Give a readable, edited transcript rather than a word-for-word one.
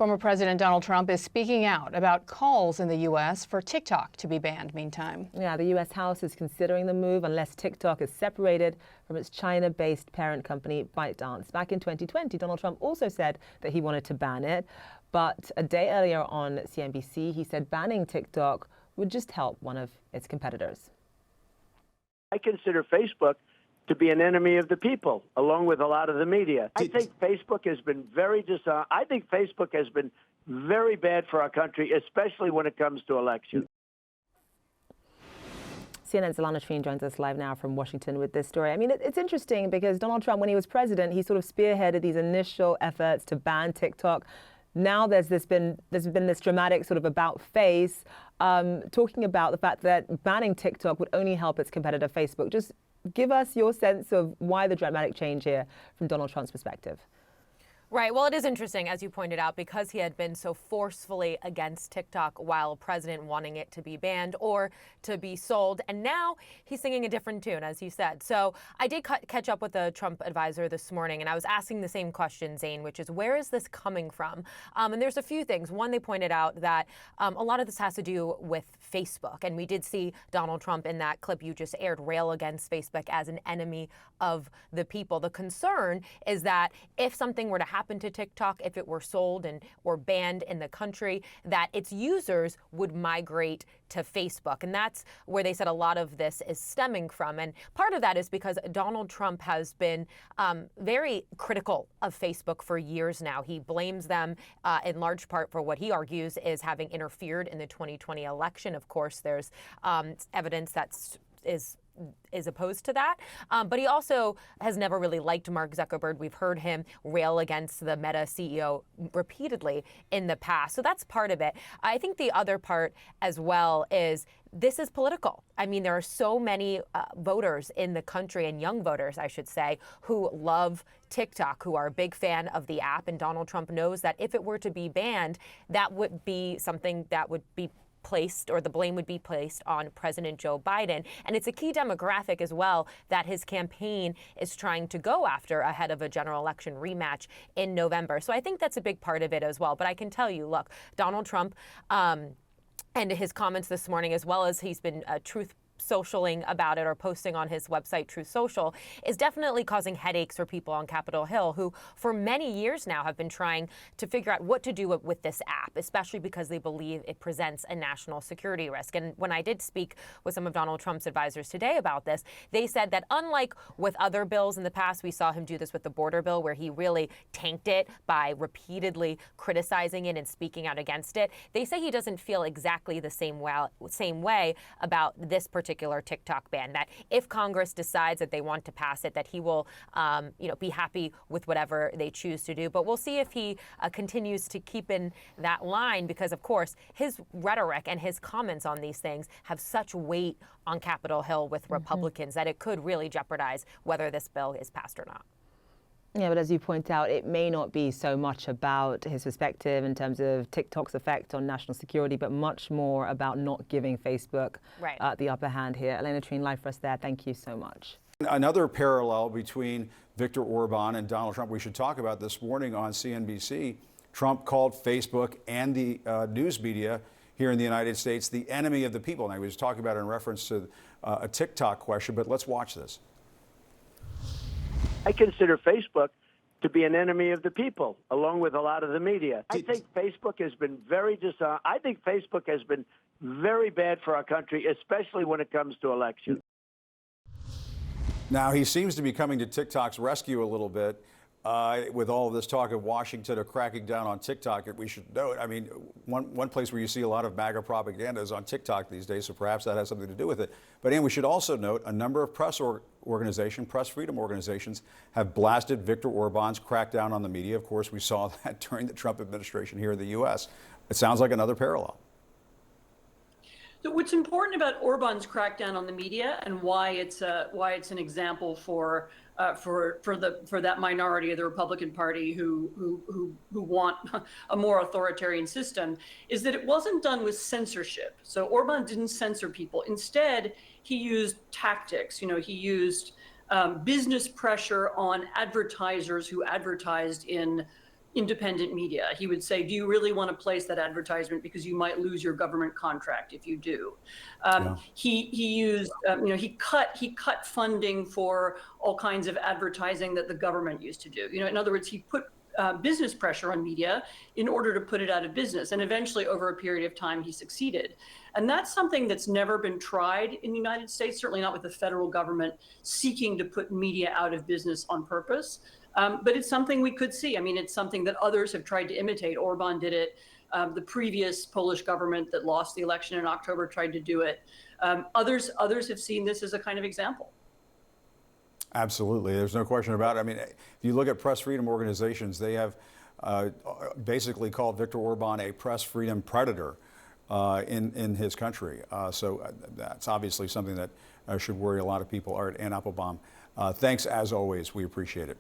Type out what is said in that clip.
Former President Donald Trump is speaking out about calls in the U.S. for TikTok to be banned meantime. Yeah, the U.S. House is considering the move unless TikTok is separated from its China-based parent company, ByteDance. Back in 2020, Donald Trump also said that he wanted to ban it. But a day earlier on CNBC, he said banning TikTok would just help one of its competitors. I consider Facebook to be an enemy of the people, along with a lot of the media. I think Facebook has been I think Facebook has been very bad for our country, especially when it comes to elections. CNN's Alana Treen joins us live now from Washington with this story. I mean, it's interesting because Donald Trump, when he was president, he sort of spearheaded these initial efforts to ban TikTok. Now there's been this dramatic sort of about face, talking about the fact that banning TikTok would only help its competitor Facebook. Just give us your sense of why the dramatic change here from Donald Trump's perspective. Right. Well, it is interesting, as you pointed out, because he had been so forcefully against TikTok while president, wanting it to be banned or to be sold. And now he's singing a different tune, as you said. So I did catch up with the Trump advisor this morning, and I was asking the same question, Zane, which is, where is this coming from? And there's a few things. One, they pointed out that a lot of this has to do with Facebook. And we did see Donald Trump in that clip you just aired rail against Facebook as an enemy of the people. The concern is that if something were to happen to TikTok, if it were sold or banned in the country, that its users would migrate to Facebook. And that's where they said a lot of this is stemming from. And part of that is because Donald Trump has been very critical of Facebook for years now. He blames them in large part for what he argues is having interfered in the 2020 election. Of course, there's evidence that is opposed to that. But he also has never really liked Mark Zuckerberg. We've heard him rail against the Meta CEO repeatedly in the past. So that's part of it. I think the other part as well is this is political. I mean, there are so many voters in the country, and young voters, I should say, who love TikTok, who are a big fan of the app. And Donald Trump knows that if it were to be banned, that would be something that would be placed, or the blame would be placed on President Joe Biden. And it's a key demographic as well that his campaign is trying to go after ahead of a general election rematch in November. So I think that's a big part of it as well. But I can tell you, look, Donald Trump and his comments this morning, as well as he's been truth socialing about it or posting on his website, Truth Social, is definitely causing headaches for people on Capitol Hill who for many years now have been trying to figure out what to do with this app, especially because they believe it presents a national security risk. And when I did speak with some of Donald Trump's advisors today about this, they said that unlike with other bills in the past, we saw him do this with the border bill, where he really tanked it by repeatedly criticizing it and speaking out against it. They say he doesn't feel exactly the same way about this particular TikTok ban, that if Congress decides that they want to pass it, that he will be happy with whatever they choose to do. But we'll see if he continues to keep in that line, because, of course, his rhetoric and his comments on these things have such weight on Capitol Hill with Republicans that it could really jeopardize whether this bill is passed or not. Yeah, but as you point out, it may not be so much about his perspective in terms of TikTok's effect on national security, but much more about not giving Facebook the upper hand here. Elena Treen, live for us there. Thank you so much. Another parallel between Viktor Orban and Donald Trump we should talk about this morning on CNBC. Trump called Facebook and the news media here in the United States the enemy of the people. Now, he was talking about it in reference to a TikTok question, but let's watch this. I consider Facebook to be an enemy of the people, along with a lot of the media. I think Facebook has been I think Facebook has been very bad for our country, especially when it comes to elections. Now, he seems to be coming to TikTok's rescue a little bit with all of this talk of Washington of cracking down on TikTok. We should note, I mean, one place where you see a lot of MAGA propaganda is on TikTok these days, so perhaps that has something to do with it. But we should also note a number of press freedom organizations have blasted Viktor Orban's crackdown on the media. Of course, we saw that during the Trump administration here in the U.S. It sounds like another parallel. So what's important about Orban's crackdown on the media and why it's an example for that minority of the Republican Party who want a more authoritarian system is that it wasn't done with censorship. So Orban didn't censor people. Instead, he used tactics. He used business pressure on advertisers who advertised in independent media. He would say, do you really want to place that advertisement because you might lose your government contract if you do? He used, he cut funding for all kinds of advertising that the government used to do. In other words, he put business pressure on media in order to put it out of business. And eventually, over a period of time, he succeeded. And that's something that's never been tried in the United States, certainly not with the federal government seeking to put media out of business on purpose. But it's something we could see. I mean, it's something that others have tried to imitate. Orban did it. The previous Polish government that lost the election in October tried to do it. Others have seen this as a kind of example. Absolutely. There's no question about it. I mean, if you look at press freedom organizations, they have basically called Viktor Orban a press freedom predator in his country. So that's obviously something that should worry a lot of people. Art, Ann Applebaum, thanks as always. We appreciate it.